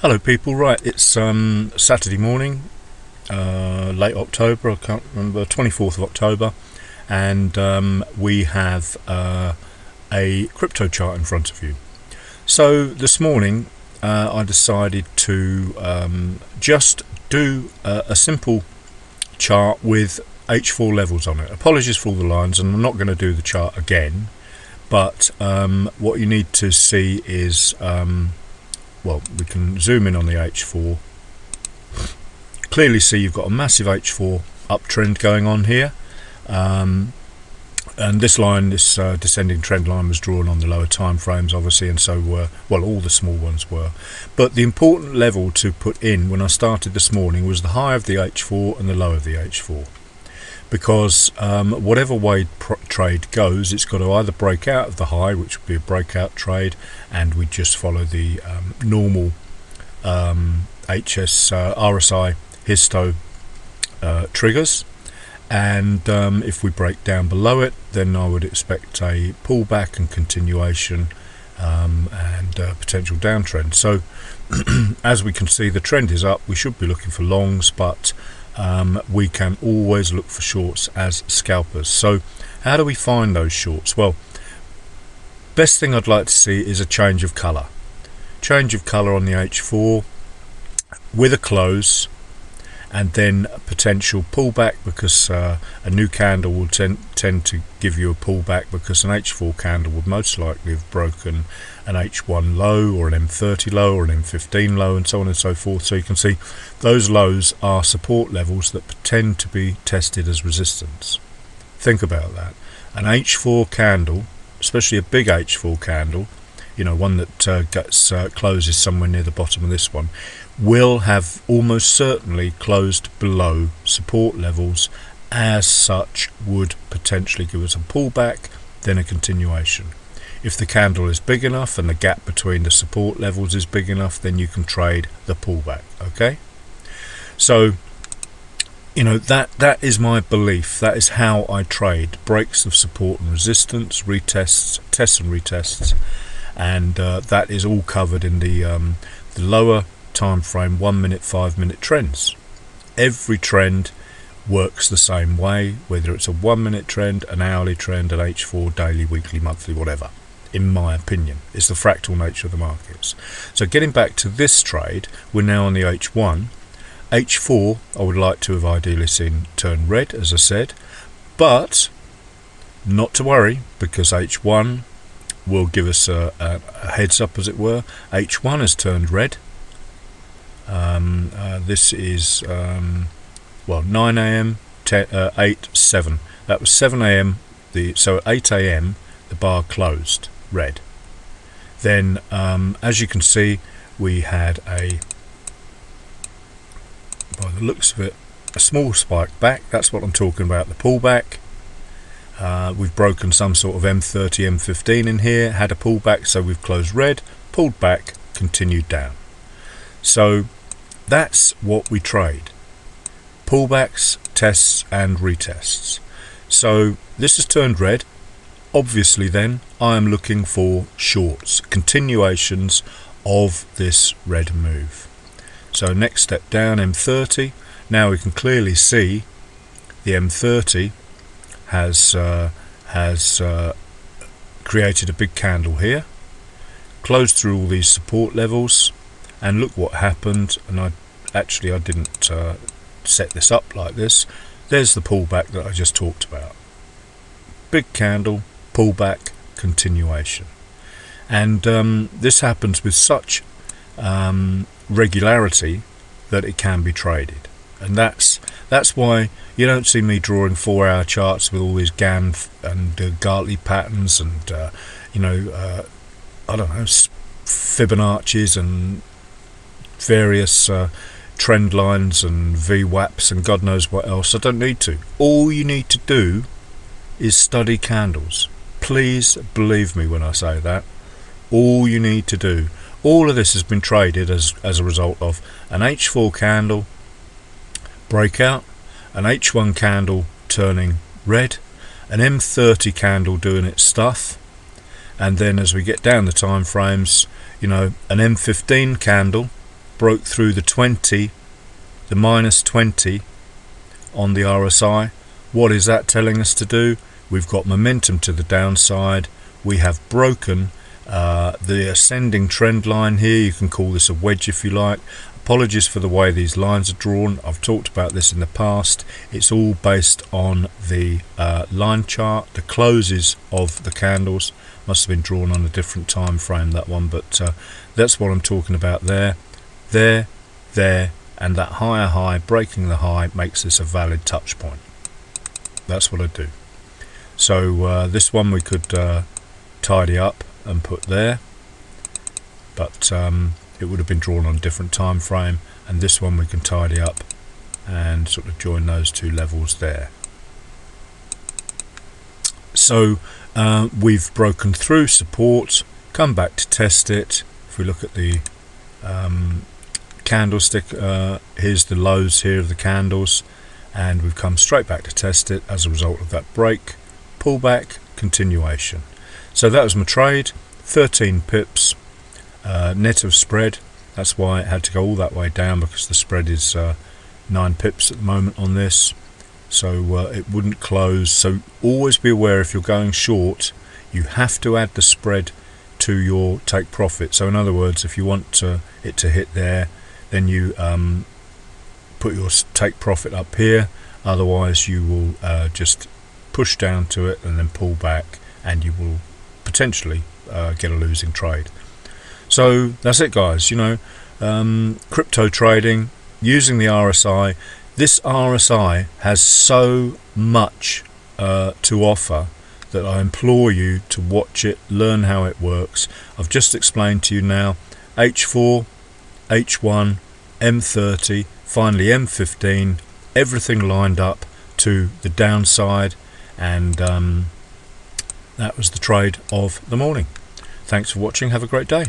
Hello people, right, it's Saturday morning, late October, I can't remember, 24th of October, and we have a crypto chart in front of you. So this morning I decided to just do a simple chart with H4 levels on it. Apologies for all the lines, and I'm not going to do the chart again, but what you need to see is well, we can zoom in on the H4. Clearly see you've got a massive H4 uptrend going on here, and this line, this descending trend line, was drawn on the lower time frames obviously, and so were, well, all the small ones were. But the important level to put in when I started this morning was the high of the H4 and the low of the H4, because whatever way trade goes, it's got to either break out of the high, which would be a breakout trade, and we just follow the normal RSI histo triggers, and if we break down below it, then I would expect a pullback and continuation, and potential downtrend. So as we can see, the trend is up. We should be looking for longs, but we can always look for shorts as scalpers. So how do we find those shorts? Well, best thing I'd like to see is a change of color on the H4 with a close, and then a potential pullback, because a new candle will tend to give you a pullback, because an H4 candle would most likely have broken an H1 low or an M30 low or an M15 low, and so on and so forth. So you can see those lows are support levels that tend to be tested as resistance. Think about that. An H4 candle, especially a big H4 candle, you know, one that closes somewhere near the bottom of this one, will have almost certainly closed below support levels, as such would potentially give us a pullback, then a continuation. If the candle is big enough and the gap between the support levels is big enough, then you can trade the pullback. Okay, so you know, that is my belief. That is how I trade: breaks of support and resistance, retests, tests and retests, and that is all covered in the lower time frame 1 minute, 5 minute trends. Every trend works the same way, whether it's a 1 minute trend, an hourly trend, an H4, daily, weekly, monthly, whatever. In my opinion, it's the fractal nature of the markets. So getting back to this trade, we're now on the H1. H4 I would like to have ideally seen turn red, as I said, but not to worry, because H1 will give us a heads up, as it were. H1 has turned red. This is well, 9 a.m., 8, 7. That was 7 a.m. So at 8 a.m. the bar closed red. Then as you can see, we had by the looks of it, a small spike back. That's what I'm talking about, the pullback. We've broken some sort of M30, M15 in here, had a pullback, so we've closed red, pulled back, continued down. So that's what we trade: pullbacks, tests and retests. So this has turned red. Obviously then I am looking for shorts, continuations of this red move. So next step down, M30. Now we can clearly see the M30 has created a big candle here, closed through all these support levels, and look what happened. And I didn't set this up like this. There's the pullback that I just talked about. Big candle, pullback, continuation. And this happens with such regularity that it can be traded. And that's why you don't see me drawing 4-hour charts with all these Gann and Gartley patterns and you know, I don't know, Fibonacci's and various trend lines and VWAPs and God knows what else. I don't need to. All you need to do is study candles. Please believe me when I say that. All you need to do. All of this has been traded as a result of an H4 candle breakout, an H1 candle turning red, an M30 candle doing its stuff, and then as we get down the time frames, you know, an M15 candle broke through the 20, the minus 20 on the RSI. What is that telling us to do? We've got momentum to the downside. We have broken the ascending trend line here. You can call this a wedge if you like. Apologies for the way these lines are drawn. I've talked about this in the past. It's all based on the line chart. The closes of the candles must have been drawn on a different time frame, that one, but that's what I'm talking about there. There, and that higher high, breaking the high, makes this a valid touch point. That's what I do. So this one we could tidy up and put there, but it would have been drawn on a different time frame, and this one we can tidy up and sort of join those two levels there. So we've broken through support, come back to test it. If we look at the candlestick, here's the lows here of the candles, and we've come straight back to test it as a result of that break, pullback, continuation. So that was my trade, 13 pips net of spread. That's why it had to go all that way down, because the spread is 9 pips at the moment on this, so it wouldn't close. So always be aware, if you're going short, you have to add the spread to your take profit. So in other words, if you want it to hit there, then you put your take profit up here. Otherwise you will just push down to it and then pull back, and you will potentially get a losing trade. So that's it, guys. Crypto trading using the RSI. This RSI has so much to offer that I implore you to watch it, learn how it works. I've just explained to you now H4, H1, M30, finally M15, everything lined up to the downside, and that was the trade of the morning. Thanks for watching. Have a great day.